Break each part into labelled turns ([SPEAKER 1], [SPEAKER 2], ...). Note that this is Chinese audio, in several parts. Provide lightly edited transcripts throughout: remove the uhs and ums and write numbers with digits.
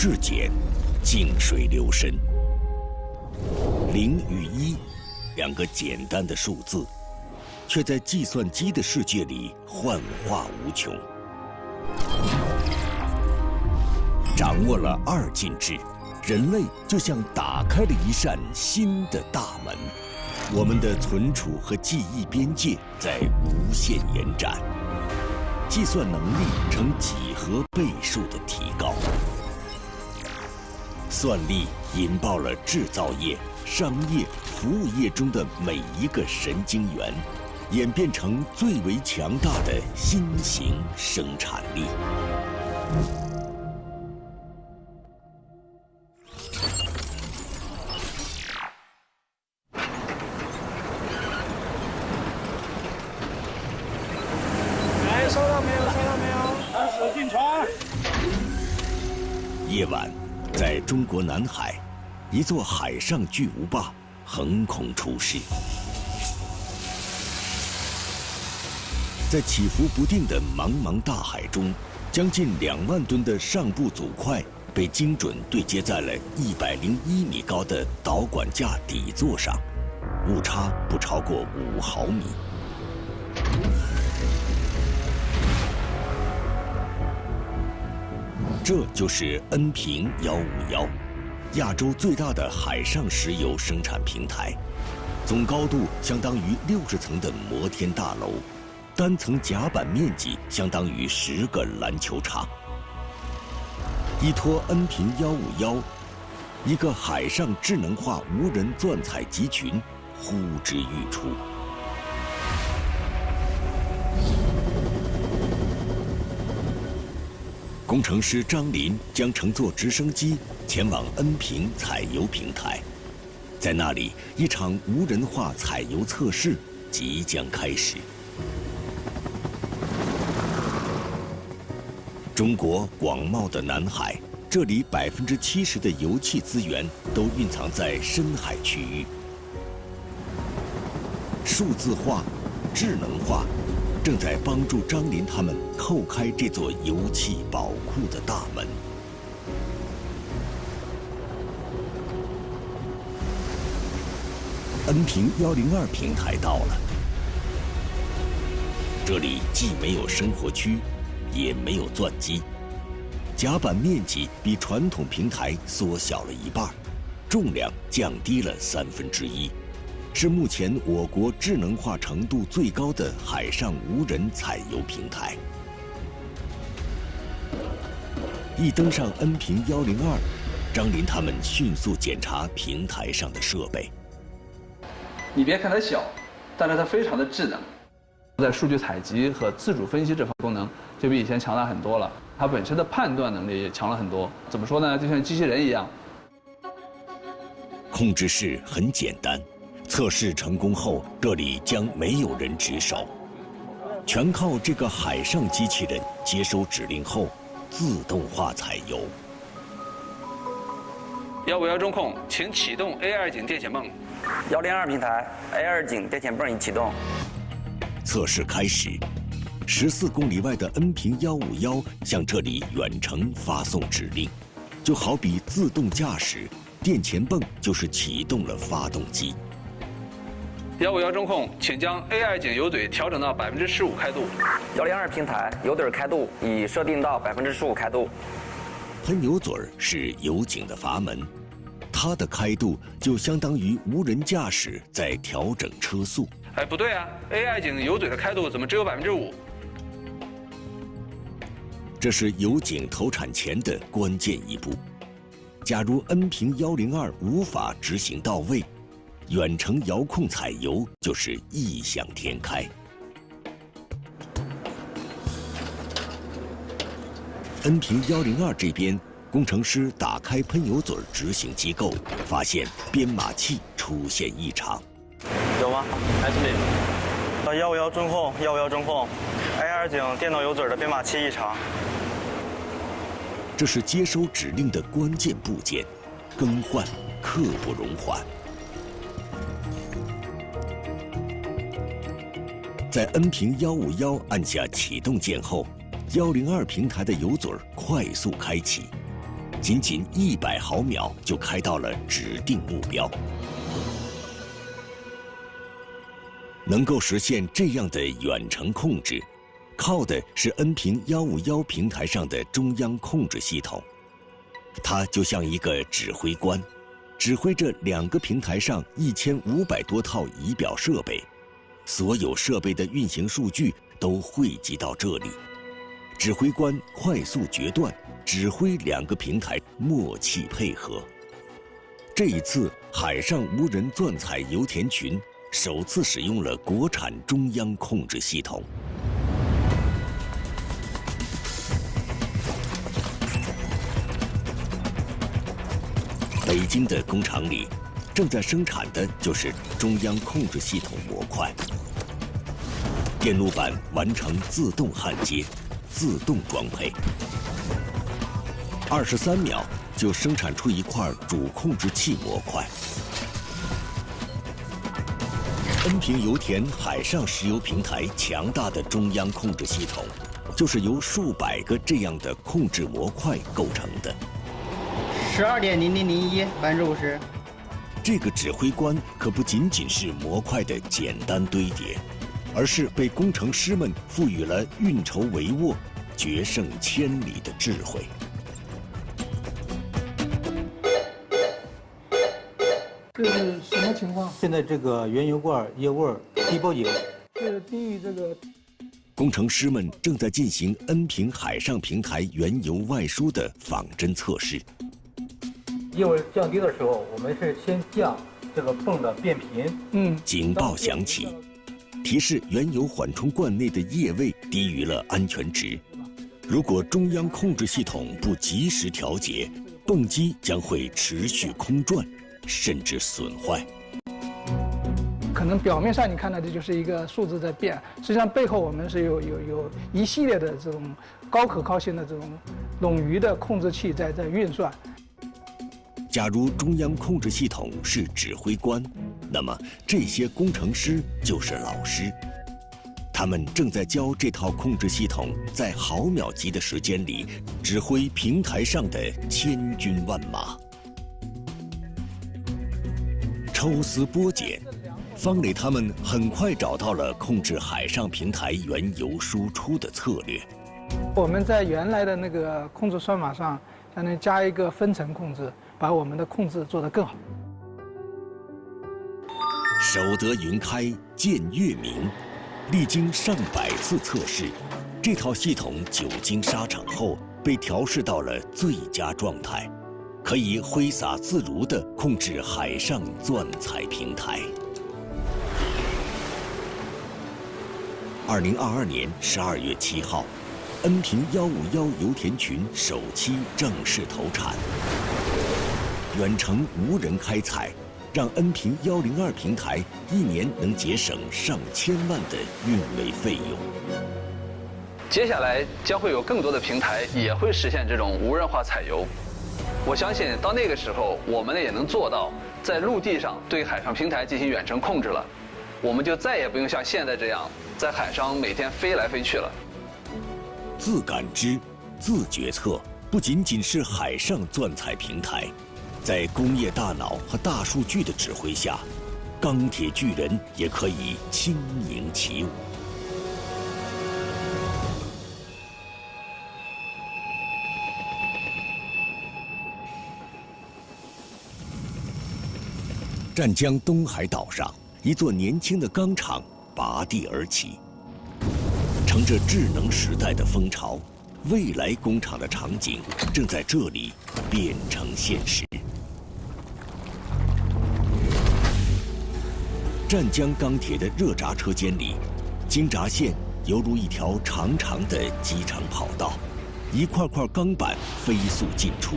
[SPEAKER 1] 至简，静水流深。0与1，两个简单的数字，却在计算机的世界里幻化无穷。掌握了2进制，人类就像打开了一扇新的大门，我们的存储和记忆边界在无限延展，计算能力呈几何倍数的提高。算力引爆了制造业、商业、服务业中的每一个神经元，演变成最为强大的新型生产力。
[SPEAKER 2] 来，收到没有？收到没有？开始进船。
[SPEAKER 1] 夜晚，在中国南海，一座海上巨无霸横空出世。在起伏不定的茫茫大海中，将近2万吨的上部组块被精准对接在了101米高的导管架底座上，误差不超过5毫米。这就是恩平151，亚洲最大的海上石油生产平台，总高度相当于60层的摩天大楼，单层甲板面积相当于10个篮球场。依托恩平151，一个海上智能化无人钻采集群呼之欲出。工程师张林将乘坐直升机前往恩平采油平台，在那里，一场无人化采油测试即将开始。中国广袤的南海，这里70%的油气资源都蕴藏在深海区域。数字化、智能化，正在帮助张林他们叩开这座油气宝库的大门。恩平102平台到了，这里既没有生活区，也没有钻机，甲板面积比传统平台缩小了1半，重量降低了1/3，是目前我国智能化程度最高的海上无人采油平台。一登上恩平102，张林他们迅速检查平台上的设备。
[SPEAKER 3] 你别看它小，但是它非常的智能。在数据采集和自主分析这方面功能就比以前强大很多了。它本身的判断能力也强了很多。怎么说呢？就像机器人一样。
[SPEAKER 1] 控制室很简单，测试成功后，这里将没有人值守，全靠这个海上机器人接收指令后自动化采油。
[SPEAKER 3] 151中控，请启动 A2 井电潜泵。
[SPEAKER 4] 102平台 A2 井电潜泵已启动。
[SPEAKER 1] 测试开始，14公里外的恩平151向这里远程发送指令，就好比自动驾驶，电潜泵就是启动了发动机。
[SPEAKER 3] 151中控，请将 A2 井油嘴调整到15%开度。
[SPEAKER 4] 102平台油嘴开度已设定到15%开度。
[SPEAKER 1] 喷油嘴是油井的阀门，它的开度就相当于无人驾驶在调整车速。
[SPEAKER 3] 哎，不对啊 ，A2 井油嘴的开度怎么只有5%？
[SPEAKER 1] 这是油井投产前的关键一步。假如恩平102无法执行到位，远程遥控采油就是异想天开。恩平102这边，工程师打开喷油嘴执行机构，发现编码器出现异常。
[SPEAKER 5] 有吗？还是没有。151中控，151中控 ，A2 井电动油嘴的编码器异常。
[SPEAKER 1] 这是接收指令的关键部件，更换刻不容缓。在恩平151按下启动键后，102平台的油嘴快速开启，仅仅100毫秒就开到了指定目标。能够实现这样的远程控制，靠的是恩平151平台上的中央控制系统。它就像一个指挥官，指挥着2个平台上1500多套仪表设备，所有设备的运行数据都汇集到这里。指挥官快速决断，指挥2个平台默契配合。这一次，海上无人钻采油田群首次使用了国产中央控制系统。北京的工厂里，正在生产的就是中央控制系统模块。电路板完成自动焊接、自动装配，23秒就生产出一块主控制器模块。恩平油田海上石油平台强大的中央控制系统，就是由数百个这样的控制模块构成的。
[SPEAKER 6] 12.0001%50%。
[SPEAKER 1] 这个指挥官可不仅仅是模块的简单堆叠，而是被工程师们赋予了运筹帷幄、决胜千里的智慧。
[SPEAKER 2] 这是什么情况？
[SPEAKER 6] 现在这个原油罐液味低报警。
[SPEAKER 2] 是低于这个。
[SPEAKER 1] 工程师们正在进行恩平海上平台原油外输的仿真测试。
[SPEAKER 6] 液味降低的时候，我们是先降这个泵的变频。
[SPEAKER 1] 警报响起，提示原油缓冲罐内的液位低于了安全值。如果中央控制系统不及时调节，泵机将会持续空转，甚至损坏。
[SPEAKER 2] 可能表面上你看到的就是一个数字在变，实际上背后我们是有一系列的这种高可靠性的这种冗余的控制器在运算。
[SPEAKER 1] 假如中央控制系统是指挥官，那么这些工程师就是老师。他们正在教这套控制系统在毫秒级的时间里指挥平台上的千军万马。抽丝剥茧，方磊他们很快找到了控制海上平台原油输出的策略。
[SPEAKER 2] 我们在原来的那个控制算法上，相当于加一个分层控制，把我们的控制做得更好。
[SPEAKER 1] 守得云开见月明，历经上百次测试，这套系统久经沙场后被调试到了最佳状态，可以挥洒自如地控制海上钻采平台。2022年12月7号，恩平151油田群首期正式投产。远程无人开采，让恩平102平台1年能节省上千万的运维费用。
[SPEAKER 3] 接下来将会有更多的平台也会实现这种无人化采油。我相信到那个时候，我们也能做到在陆地上对海上平台进行远程控制了。我们就再也不用像现在这样在海上每天飞来飞去了。
[SPEAKER 1] 自感知、自决策，不仅仅是海上钻采平台，在工业大脑和大数据的指挥下，钢铁巨人也可以轻盈起舞。湛江东海岛上，一座年轻的钢厂拔地而起，乘着智能时代的风潮，未来工厂的场景正在这里变成现实。湛江钢铁的热轧车间里，精轧线犹如一条长长的机场跑道，一块块钢板飞速进出。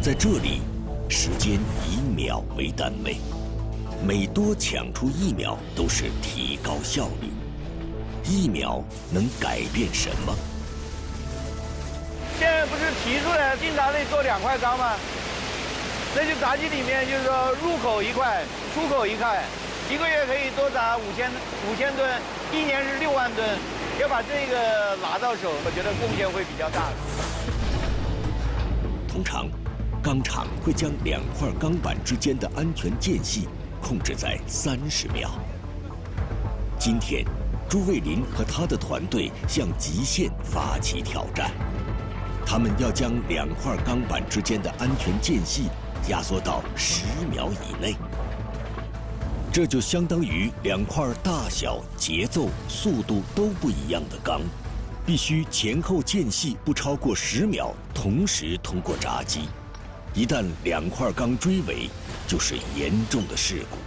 [SPEAKER 1] 在这里，时间以秒为单位，每多抢出1秒都是提高效率。1秒能改变什么？
[SPEAKER 7] 现在不是提出来进闸内做2块钢吗？那就闸机里面就是说入口1块，出口1块，1个月可以多闸5000吨，1年是6万吨，要把这个拿到手，我觉得贡献会比较大。
[SPEAKER 1] 通常，钢厂会将2块钢板之间的安全间隙控制在30秒。今天，朱卫林和他的团队向极限发起挑战，他们要将2块钢板之间的安全间隙压缩到10秒以内。这就相当于2块大小、节奏、速度都不一样的钢，必须前后间隙不超过10秒，同时通过闸机。一旦2块钢追尾，就是严重的事故。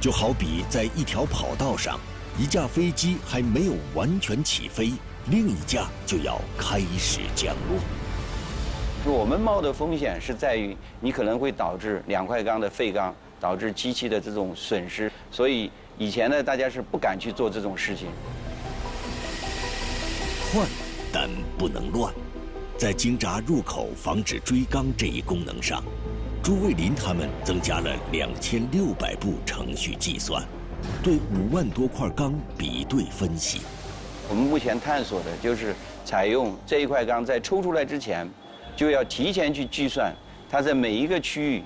[SPEAKER 1] 就好比在一条跑道上，一架飞机还没有完全起飞，另一架就要开始降落。
[SPEAKER 8] 我们冒的风险是在于，你可能会导致2块钢的废钢，导致机器的这种损失。所以以前呢，大家是不敢去做这种事情。
[SPEAKER 1] 换，但不能乱。在经闸入口防止追钢这一功能上，朱卫林他们增加了2600步程序计算，对5万多块钢比对分析。
[SPEAKER 8] 我们目前探索的就是采用这一块钢在抽出来之前，就要提前去计算它在每一个区域，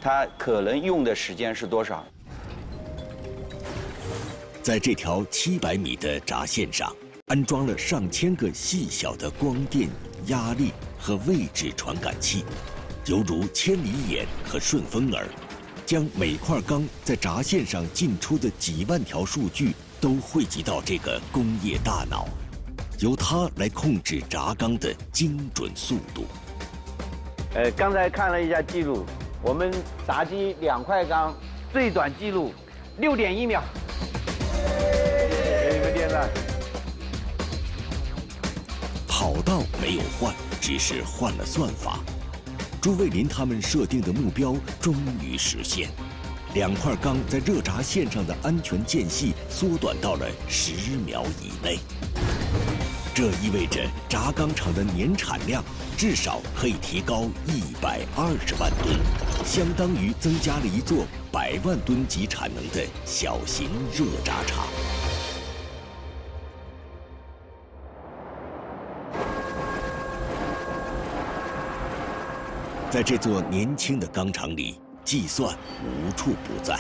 [SPEAKER 8] 它可能用的时间是多少。
[SPEAKER 1] 在这条700米的闸线上，安装了上千个细小的光电、压力和位置传感器，犹如千里眼和顺风耳，将每块钢在闸线上进出的几万条数据都汇集到这个工业大脑，由它来控制轧钢的精准速度。
[SPEAKER 7] 刚才看了一下记录，我们闸机2块钢最短记录6.1秒，给你们点赞。
[SPEAKER 1] 跑道没有换，只是换了算法。朱卫林他们设定的目标终于实现，2块钢在热闸线上的安全间隙缩短到了10秒以内。这意味着轧钢厂的年产量至少可以提高120万吨，相当于增加了一座100万吨级产能的小型热轧厂。在这座年轻的钢厂里，计算无处不在。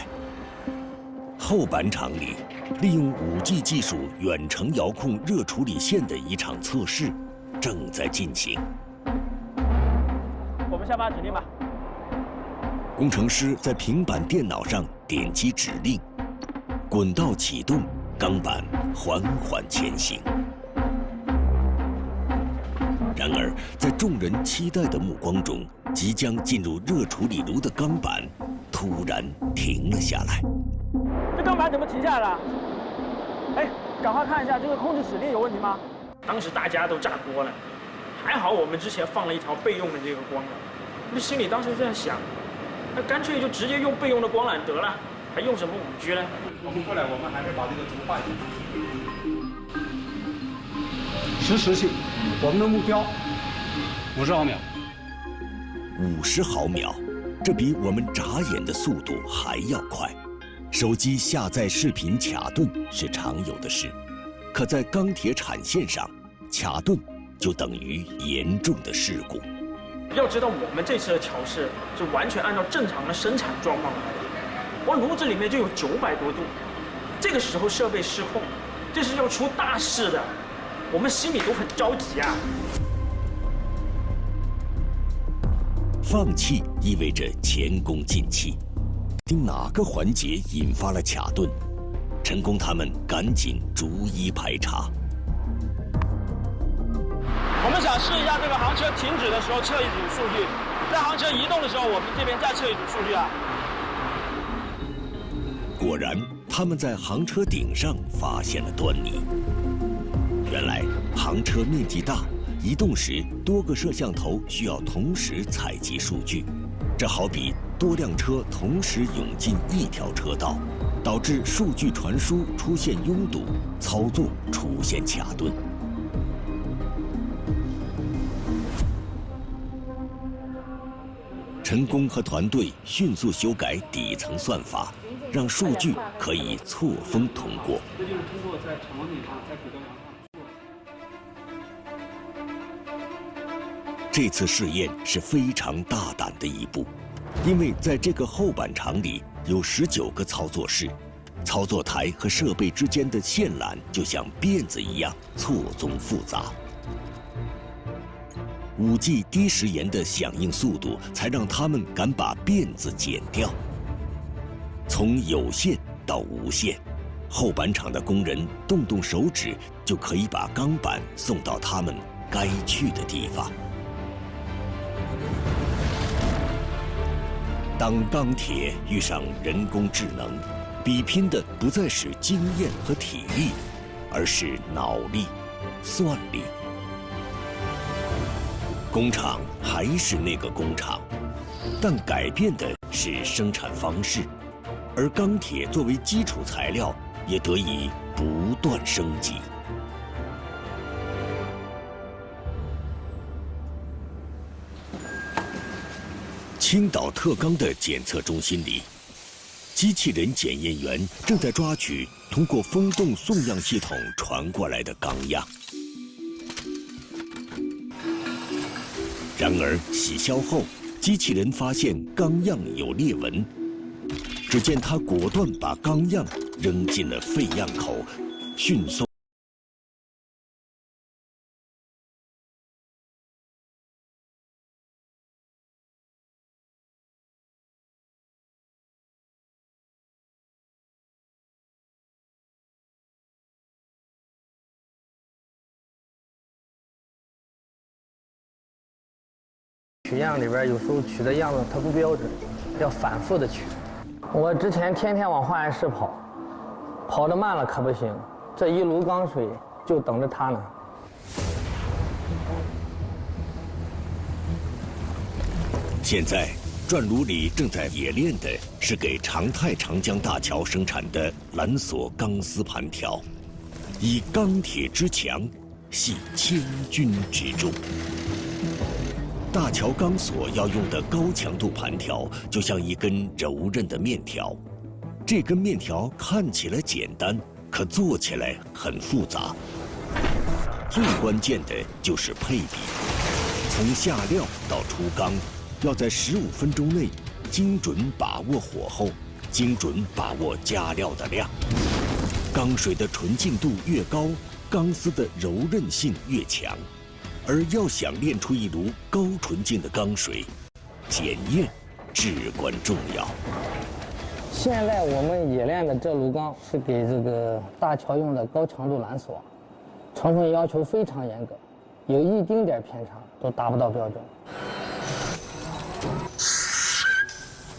[SPEAKER 1] 后板厂里，利用5G 技术远程遥控热处理线的一场测试正在进行。
[SPEAKER 9] 我们下发指令吧。
[SPEAKER 1] 工程师在平板电脑上点击指令，滚道启动，钢板缓缓前行。然而，在众人期待的目光中，即将进入热处理炉的钢板突然停了下来。
[SPEAKER 9] 这钢板怎么停下来了？哎，赶快看一下这个控制指令有问题吗？当时大家都炸锅了，还好我们之前放了一条备用的这个光缆，那心里当时在想，那干脆就直接用备用的光缆得了，还用什么5G呢？
[SPEAKER 6] 我们过来，我们还是把这个图画一下。实时性，我们的目标50毫秒。
[SPEAKER 1] 50毫秒，这比我们眨眼的速度还要快。手机下载视频卡顿是常有的事，可在钢铁产线上，卡顿就等于严重的事故。
[SPEAKER 9] 要知道，我们这次的调试是完全按照正常的生产状况来的。我炉子里面就有900多度，这个时候设备失控，这是要出大事的。我们心里都很着急啊！
[SPEAKER 1] 放弃意味着前功尽弃。哪个环节引发了卡顿？陈工他们赶紧逐一排查。
[SPEAKER 9] 我们想试一下这个航车停止的时候测一组数据，在航车移动的时候，我们这边再测一组数据啊。
[SPEAKER 1] 果然，他们在航车顶上发现了端倪。原来，航车面积大，移动时多个摄像头需要同时采集数据，这好比多辆车同时涌进一条车道，导致数据传输出现拥堵，操作出现卡顿。陈工和团队迅速修改底层算法，让数据可以错峰通过。
[SPEAKER 3] 这就是通过在厂里在轨道上。
[SPEAKER 1] 这次试验是非常大胆的一步，因为在这个后板厂里有19个操作室，操作台和设备之间的线缆就像辫子一样错综复杂。5G 低时延的响应速度，才让他们敢把辫子剪掉。从有线到无线，后板厂的工人动动手指就可以把钢板送到他们该去的地方。当钢铁遇上人工智能，比拼的不再是经验和体力，而是脑力、算力。工厂还是那个工厂，但改变的是生产方式，而钢铁作为基础材料也得以不断升级。青岛特钢的检测中心里，机器人检验员正在抓取通过风洞送样系统传过来的钢样。然而洗消后，机器人发现钢样有裂纹，只见他果断把钢样扔进了废样口，迅速。
[SPEAKER 10] 取样里边有时候取的样子它不标准，要反复的取。我之前天天往化验室跑，跑得慢了可不行，这一炉钢水就等着它呢。
[SPEAKER 1] 现在转炉里正在冶炼的是给长泰长江大桥生产的蓝索钢丝盘条，以钢铁之强，系千钧之重。大桥钢索要用的高强度盘条，就像一根柔韧的面条。这根面条看起来简单，可做起来很复杂。最关键的就是配比，从下料到出钢，要在15分钟内精准把握火候，精准把握加料的量。钢水的纯净度越高，钢丝的柔韧性越强。而要想炼出一炉高纯净的钢水，检验至关重要。
[SPEAKER 10] 现在我们冶炼的这炉钢是给这个大桥用的高强度蓝索，成分要求非常严格，有一丁点偏差都达不到标准。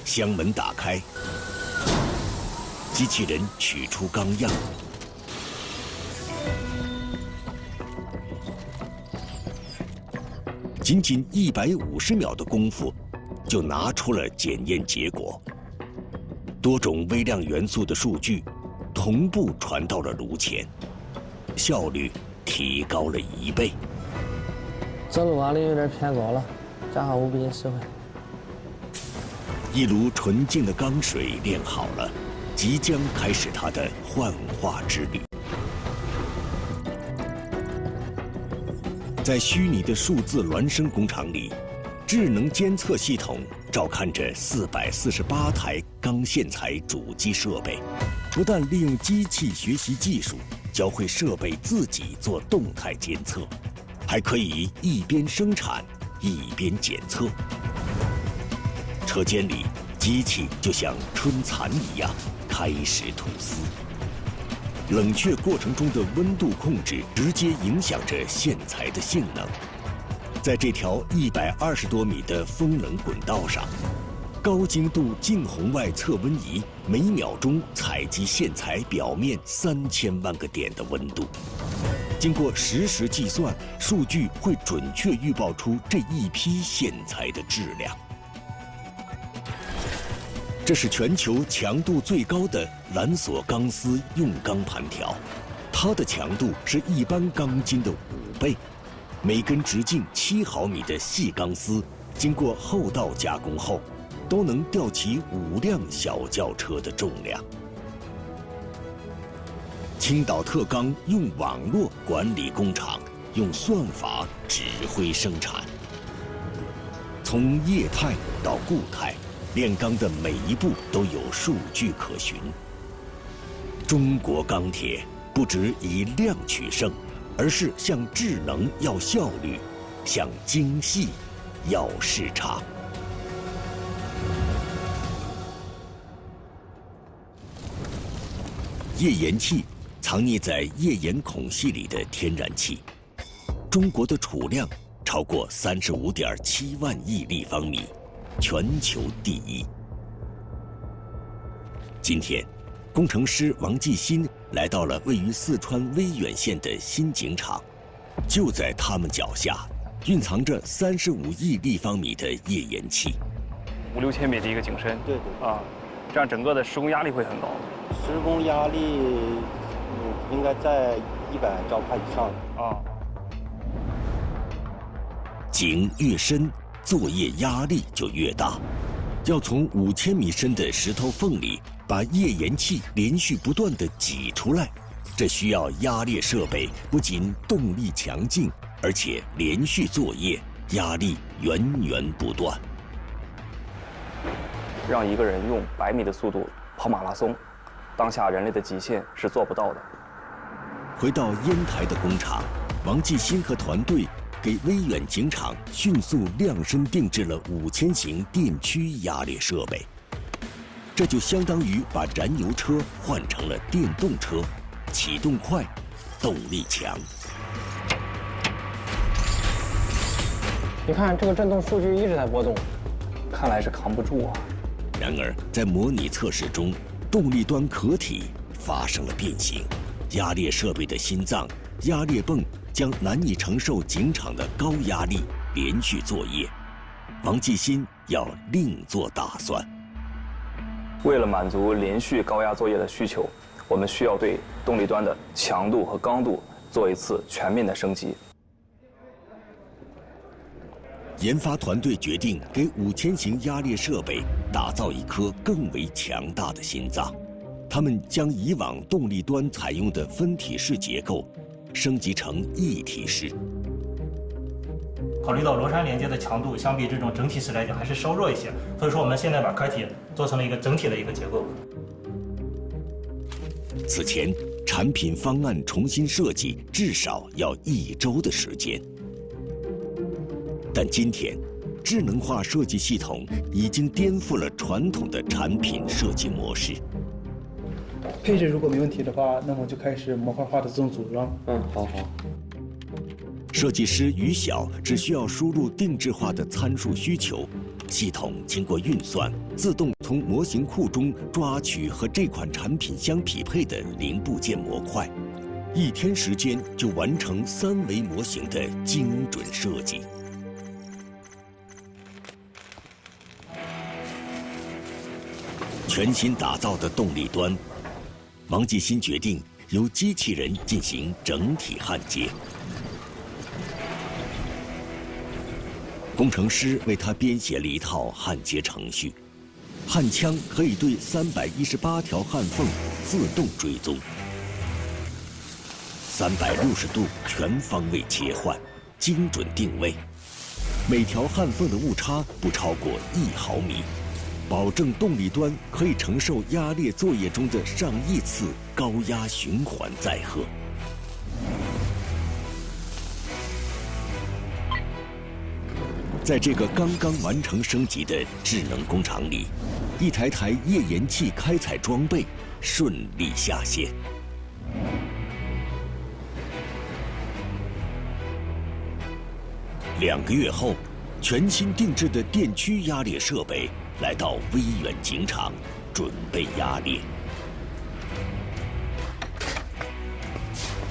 [SPEAKER 1] 箱门打开，机器人取出钢样。仅仅150秒的功夫，就拿出了检验结果。多种微量元素的数据同步传到了炉前，效率提高了1倍。
[SPEAKER 10] 这炉瓦力有点偏高了，正好5比1实惠。
[SPEAKER 1] 一炉纯净的钢水炼好了，即将开始它的幻化之旅。在虚拟的数字孪生工厂里，智能监测系统照看着448台钢线材主机设备，不但利用机器学习技术，教会设备自己做动态监测，还可以一边生产一边检测。车间里，机器就像春蚕一样开始吐丝。冷却过程中的温度控制直接影响着线材的性能。在这条120多米的风冷滚道上，高精度近红外测温仪每秒钟采集线材表面3000万个点的温度。经过实时计算，数据会准确预报出这一批线材的质量。这是全球强度最高的蓝索钢丝用钢盘条，它的强度是一般钢筋的5倍。每根直径7毫米的细钢丝，经过后道加工后，都能吊起5辆小轿车的重量。青岛特钢用网络管理工厂，用算法指挥生产。从液态到固态，炼钢的每一步都有数据可循。中国钢铁不只以量取胜，而是向智能要效率，向精细要市场。页岩气藏匿在页岩孔隙里的天然气，中国的储量超过35.7万亿立方米，全球第一。今天，工程师王继新来到了位于四川威远县的新井厂，就在他们脚下，蕴藏着35亿立方米的页岩气。
[SPEAKER 11] 5、6千米的一个井深，对啊，这样整个的施工压力会很高。
[SPEAKER 12] 施工压力应该在100兆帕以上啊。
[SPEAKER 1] 井越深，作业压力就越大。要从5000米深的石头缝里把页岩气连续不断地挤出来，这需要压裂设备不仅动力强劲，而且连续作业，压力源源不断。
[SPEAKER 11] 让一个人用100米的速度跑马拉松，当下人类的极限是做不到的。
[SPEAKER 1] 回到烟台的工厂，王继新和团队给威远井厂迅速量身定制了5000型电驱压裂设备，这就相当于把燃油车换成了电动车，启动快，动力强。
[SPEAKER 10] 你看这个振动数据一直在波动，看来是扛不住啊。
[SPEAKER 1] 然而，在模拟测试中，动力端壳体发生了变形，压裂设备的心脏压裂泵将难以承受井场的高压力连续作业，王继新要另做打算。
[SPEAKER 11] 为了满足连续高压作业的需求，我们需要对动力端的强度和刚度做一次全面的升级。
[SPEAKER 1] 研发团队决定给5000型压裂设备打造一颗更为强大的心脏，他们将以往动力端采用的分体式结构升级成一体式。
[SPEAKER 13] 考虑到螺栓连接的强度相比这种整体式来讲还是稍弱一些，所以说我们现在把壳体做成了一个整体的一个结构。
[SPEAKER 1] 此前，产品方案重新设计至少要1周的时间。但今天，智能化设计系统已经颠覆了传统的产品设计模式。
[SPEAKER 2] 配置如果没问题的话，那么就开始模块化的这种组装。
[SPEAKER 12] 好。
[SPEAKER 1] 设计师于晓只需要输入定制化的参数需求，系统经过运算，自动从模型库中抓取和这款产品相匹配的零部件模块，1天时间就完成3维模型的精准设计。全新打造的动力端，王继新决定由机器人进行整体焊接。工程师为他编写了一套焊接程序，焊枪可以对318条焊缝自动追踪，360度全方位切换，精准定位，每条焊缝的误差不超过1毫米。保证动力端可以承受压裂作业中的上亿次高压循环载荷。在这个刚刚完成升级的智能工厂里，一台台页岩气开采装备顺利下线。2个月后，全新定制的电驱压裂设备来到威远井厂，准备压裂。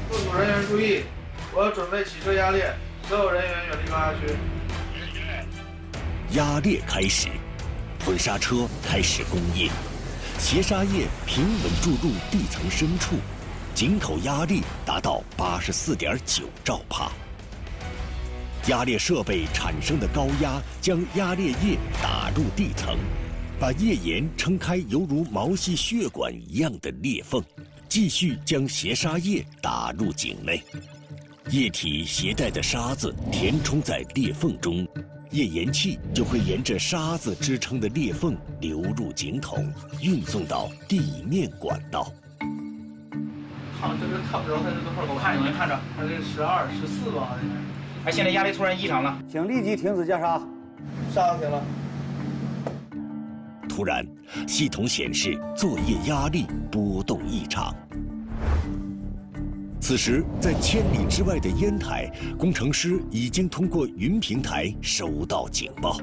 [SPEAKER 14] 部组人员注意，我要准备起车压裂，所有人员远离高压区。
[SPEAKER 1] 压裂开始，混砂车开始工业，斜砂液平稳注入地层深处，井口压力达到84.9兆帕。压裂设备产生的高压将压裂液打入地层，把页岩撑开犹如毛细血管一样的裂缝，继续将斜沙叶打入井内。液体携带的沙子填充在裂缝中，页岩气就会沿着沙子支撑的裂缝流入井筒，运送到地面管道。
[SPEAKER 9] 好，这个看不着它是多少公分？看你们看着，它是12、14吧？哎，现在压力突然异常了，
[SPEAKER 12] 请立即停止加沙。
[SPEAKER 14] 沙停了。
[SPEAKER 1] 突然，系统显示作业压力波动异常。此时，在千里之外的烟台，工程师已经通过云平台收到警报。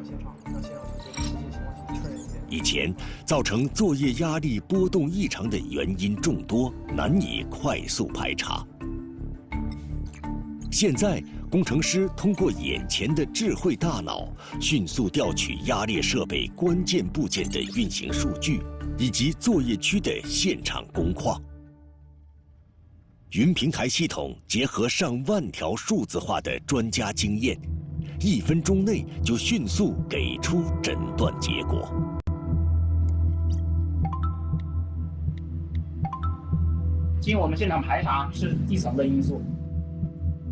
[SPEAKER 1] 以前造成作业压力波动异常的原因众多，难以快速排查。现在，工程师通过眼前的智慧大脑，迅速调取压裂设备关键部件的运行数据，以及作业区的现场工况。云平台系统结合上万条数字化的专家经验，1分钟内就迅速给出诊断结果。
[SPEAKER 9] 经我们现场排查，是地层的因素。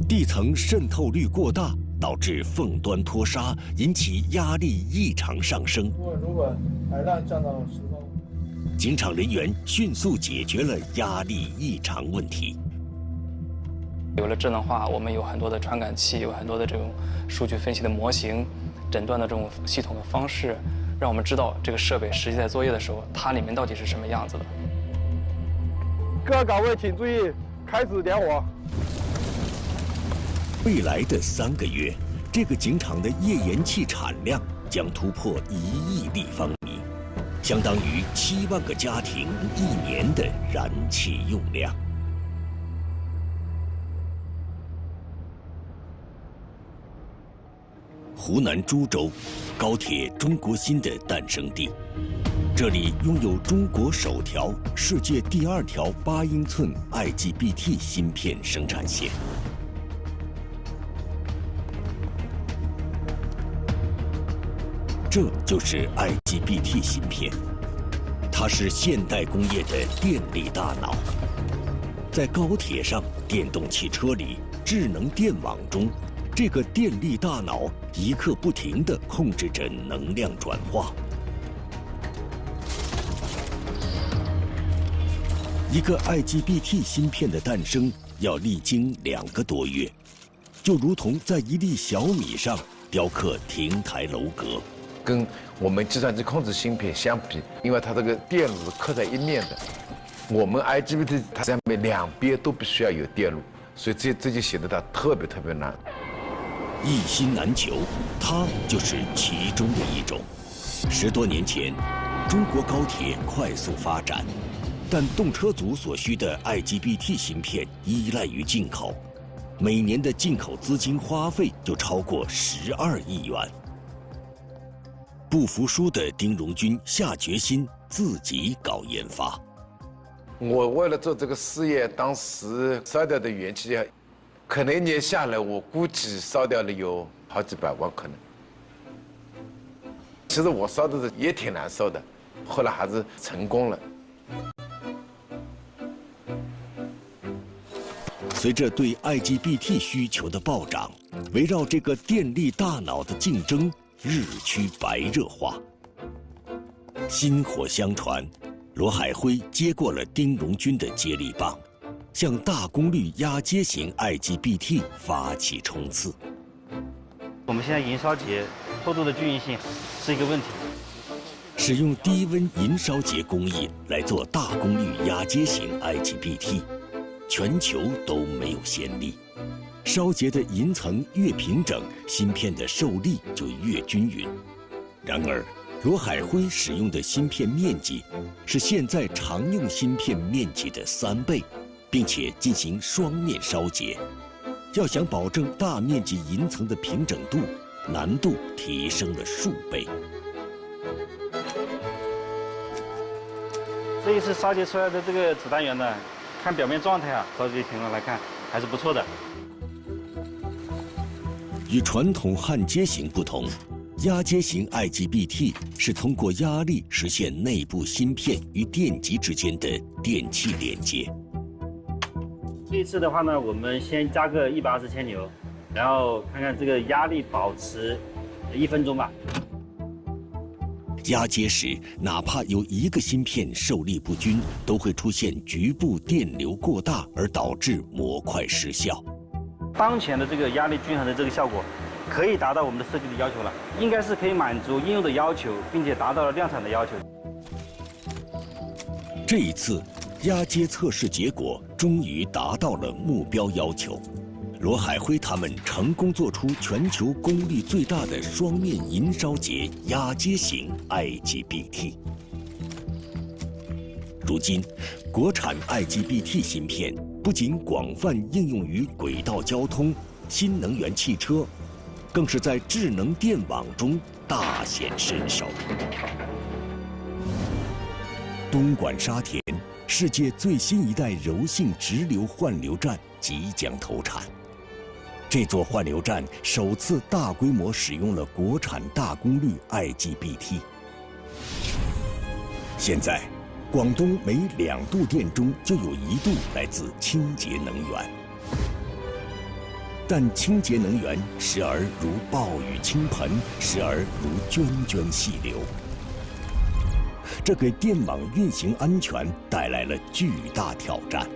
[SPEAKER 1] 地层渗透率过大，导致缝端脱沙，引起压力异常上升。
[SPEAKER 14] 如果海浪降到10高，
[SPEAKER 1] 警场人员迅速解决了压力异常问题。
[SPEAKER 11] 有了智能化，我们有很多的传感器，有很多的这种数据分析的模型，诊断的这种系统的方式，让我们知道这个设备实际在作业的时候，它里面到底是什么样子的。
[SPEAKER 7] 各岗位请注意，开始点火。
[SPEAKER 1] 未来的3个月，这个井场的页岩气产量将突破1亿立方米，相当于7万个家庭1年的燃气用量。湖南株洲，高铁中国芯的诞生地，这里拥有中国首条、世界第2条8英寸 IGBT 芯片生产线。这就是 IGBT 芯片，它是现代工业的电力大脑。在高铁上、电动汽车里、智能电网中，这个电力大脑一刻不停地控制着能量转化。一个 IGBT 芯片的诞生要历经2个多月，就如同在一粒小米上雕刻亭台楼阁。
[SPEAKER 15] 跟我们计算机控制芯片相比，因为它这个电路是刻在一面的，我们 IGBT 它上面2边都必须要有电路，所以这就显得它特别难。
[SPEAKER 1] 一芯难求，它就是其中的一种。10多年前，中国高铁快速发展，但动车组所需的 IGBT 芯片依赖于进口，每年的进口资金花费就超过12亿元。不服输的丁荣军下决心自己搞研发。
[SPEAKER 15] 我为了做这个事业，当时烧掉的元气，可能1年下来，我估计烧掉了有好几百万可能。其实我烧的也挺难受的，后来还是成功了。
[SPEAKER 1] 随着对 IGBT 需求的暴涨，围绕这个电力大脑的竞争日趋白热化。薪火相传，罗海辉接过了丁荣军的接力棒，向大功率压接型 IGBT 发起冲刺。
[SPEAKER 12] 我们现在银烧结厚度的均匀性是一个问题。
[SPEAKER 1] 使用低温银烧结工艺来做大功率压接型 IGBT， 全球都没有先例。烧结的银层越平整，芯片的受力就越均匀。然而，罗海辉使用的芯片面积是现在常用芯片面积的3倍，并且进行双面烧结。要想保证大面积银层的平整度，难度提升了数倍。
[SPEAKER 12] 这一次烧结出来的这个子弹圆呢，看表面状态啊，烧结情况来看还是不错的。
[SPEAKER 1] 与传统焊接型不同，压接型 IGBT 是通过压力实现内部芯片与电极之间的电气连接。
[SPEAKER 12] 这一次的话呢，我们先加个120千牛，然后看看这个压力保持1分钟吧。
[SPEAKER 1] 压接时，哪怕有一个芯片受力不均，都会出现局部电流过大而导致模块失效。
[SPEAKER 12] 当前的这个压力均衡的这个效果，可以达到我们的设计的要求了，应该是可以满足应用的要求，并且达到了量产的要求。
[SPEAKER 1] 这一次，压接测试结果终于达到了目标要求。罗海辉他们成功做出全球功率最大的双面银烧结压接型 IGBT。如今，国产 IGBT 芯片不仅广泛应用于轨道交通、新能源汽车，更是在智能电网中大显身手。东莞沙田，世界最新一代柔性直流换流站即将投产。这座换流站首次大规模使用了国产大功率 IGBT。现在，广东每2度电中就有1度来自清洁能源。但清洁能源时而如暴雨倾盆，时而如涓涓细流，这给电网运行安全带来了巨大挑战。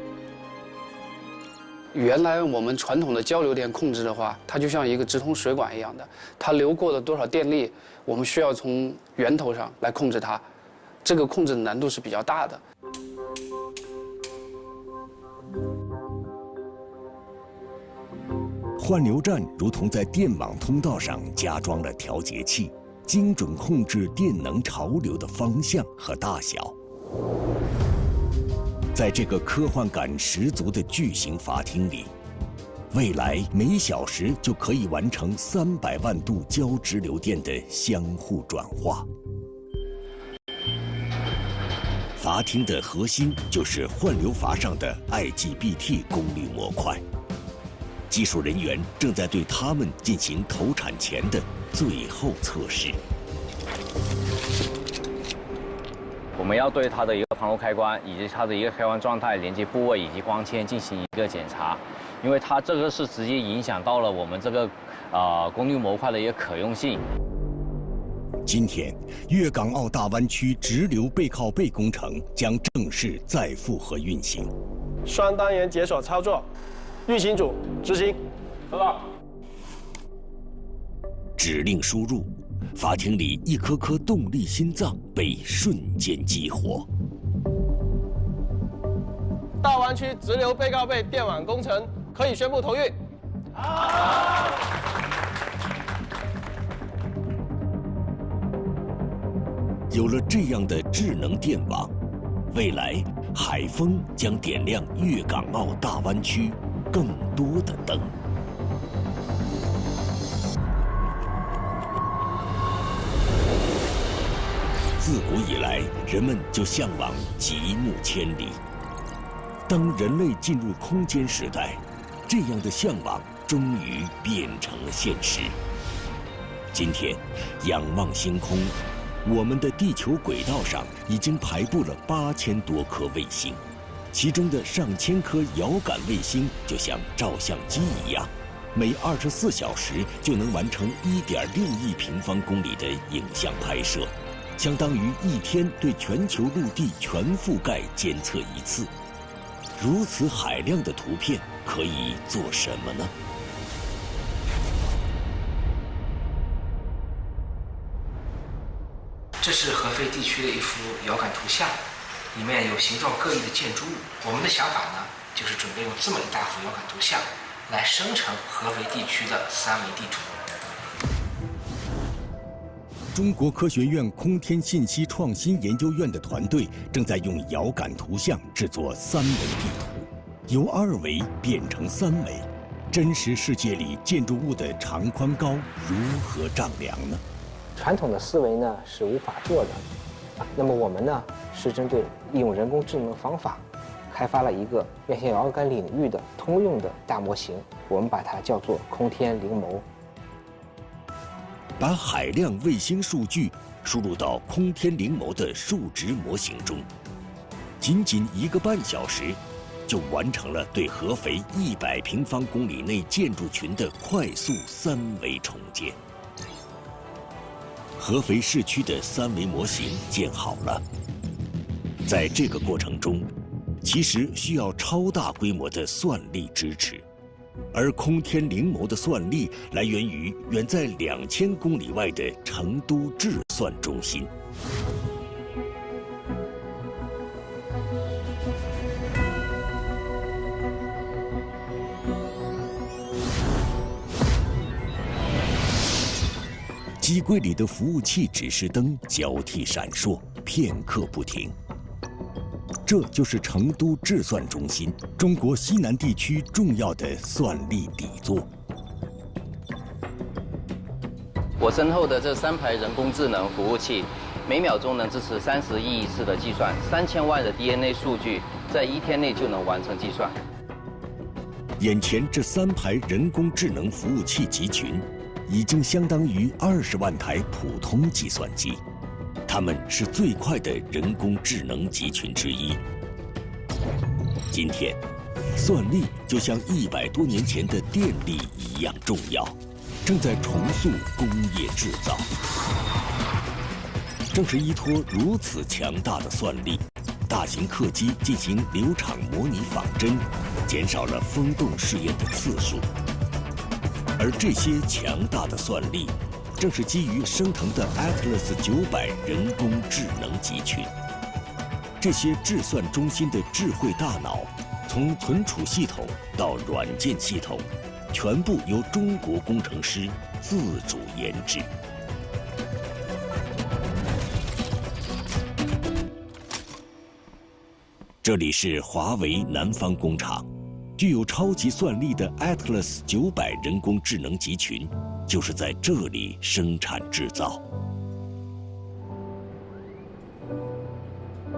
[SPEAKER 16] 原来我们传统的交流电控制的话，它就像一个直通水管一样的，它流过了多少电力，我们需要从源头上来控制它，这个控制的难度是比较大的。
[SPEAKER 1] 换流站如同在电网通道上加装了调节器，精准控制电能潮流的方向和大小。在这个科幻感十足的巨型阀厅里，未来每小时就可以完成300万度交直流电的相互转化。阀厅的核心就是换流阀上的 IGBT 功率模块。技术人员正在对它们进行投产前的最后测试。
[SPEAKER 17] 我们要对它的一个旁路开关以及它的一个开关状态、连接部位以及光纤进行一个检查，因为它这个是直接影响到了我们这个功率模块的一个可用性。
[SPEAKER 1] 今天，粤港澳大湾区直流背靠背工程将正式再复合运行。
[SPEAKER 18] 双单元解锁操作，运行组执行。收到。
[SPEAKER 1] 指令输入，阀厅里一颗颗动力心脏被瞬间激活。
[SPEAKER 18] 大湾区直流背靠背电网工程可以宣布投运。
[SPEAKER 1] 有了这样的智能电网，未来海风将点亮粤港澳大湾区更多的灯。自古以来，人们就向往极目千里。当人类进入空间时代，这样的向往终于变成了现实。今天，仰望星空，我们的地球轨道上已经排布了8000多颗卫星，其中的上千颗遥感卫星就像照相机一样，每24小时就能完成1.6亿平方公里的影像拍摄。相当于1天对全球陆地全覆盖监测一次。如此海量的图片可以做什么呢？
[SPEAKER 19] 这是合肥地区的一幅遥感图像，里面有形状各异的建筑物。我们的想法呢，就是准备用这么一大幅遥感图像来生成合肥地区的3维地图。
[SPEAKER 1] 中国科学院空天信息创新研究院的团队正在用遥感图像制作3维地图，由2维变成3维。真实世界里建筑物的长宽高如何丈量呢？
[SPEAKER 10] 传统的思维呢是无法做的，那么我们呢是针对利用人工智能的方法，开发了一个面向遥感领域的通用的大模型，我们把它叫做空天灵眸。
[SPEAKER 1] 把海量卫星数据输入到空天灵眸的数值模型中，仅仅1个半小时，就完成了对合肥100平方公里内建筑群的快速3维重建。合肥市区的3维模型建好了，在这个过程中，其实需要超大规模的算力支持。而空天灵眸的算力来源于远在2000公里外的成都智算中心。机柜里的服务器指示灯交替闪烁，片刻不停。这就是成都智算中心，中国西南地区重要的算力底座。
[SPEAKER 20] 我身后的这3排人工智能服务器，每秒钟能支持30亿次的计算，3000万的 DNA 数据，在1天内就能完成计算。
[SPEAKER 1] 眼前这3排人工智能服务器集群，已经相当于20万台普通计算机。它们是最快的人工智能集群之一。今天，算力就像100多年前的电力一样重要，正在重塑工业制造。正是依托如此强大的算力，大型客机进行流场模拟仿真，减少了风洞试验的次数。而这些强大的算力，正是基于升腾的 Atlas 900人工智能集群。这些智算中心的智慧大脑，从存储系统到软件系统，全部由中国工程师自主研制。这里是华为南方工厂，具有超级算力的 Atlas 900人工智能集群，就是在这里生产制造。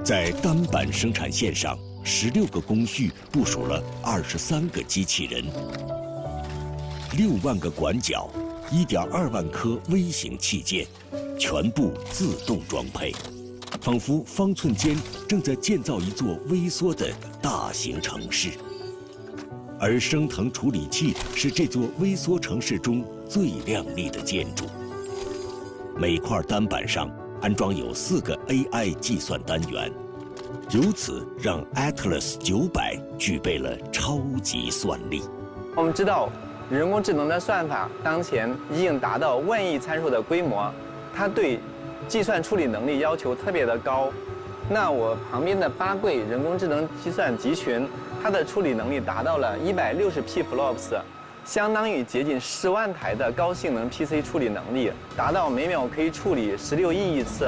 [SPEAKER 1] 在单板生产线上，16个工序部署了23个机器人，6万个管角，1.2万颗微型器件，全部自动装配，仿佛方寸间正在建造一座微缩的大型城市。而升腾处理器是这座微缩城市中最亮丽的建筑。每块单板上安装有4个 AI 计算单元，由此让 Atlas 900具备了超级算力。
[SPEAKER 21] 我们知道，人工智能的算法当前已经达到万亿参数的规模，它对计算处理能力要求特别的高。那我旁边的8柜人工智能计算集群，它的处理能力达到了160 pflops， 相当于接近10万台的高性能 PC 处理能力，达到每秒可以处理16亿次。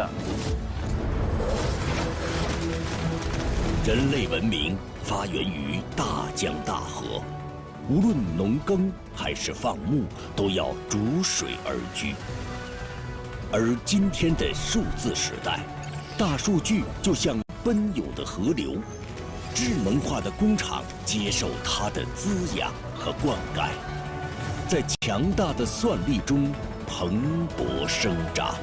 [SPEAKER 1] 人类文明发源于大江大河，无论农耕还是放牧，都要逐水而居。而今天的数字时代，大数据就像奔涌的河流，智能化的工厂接受它的滋养和灌溉，在强大的算力中蓬勃生长。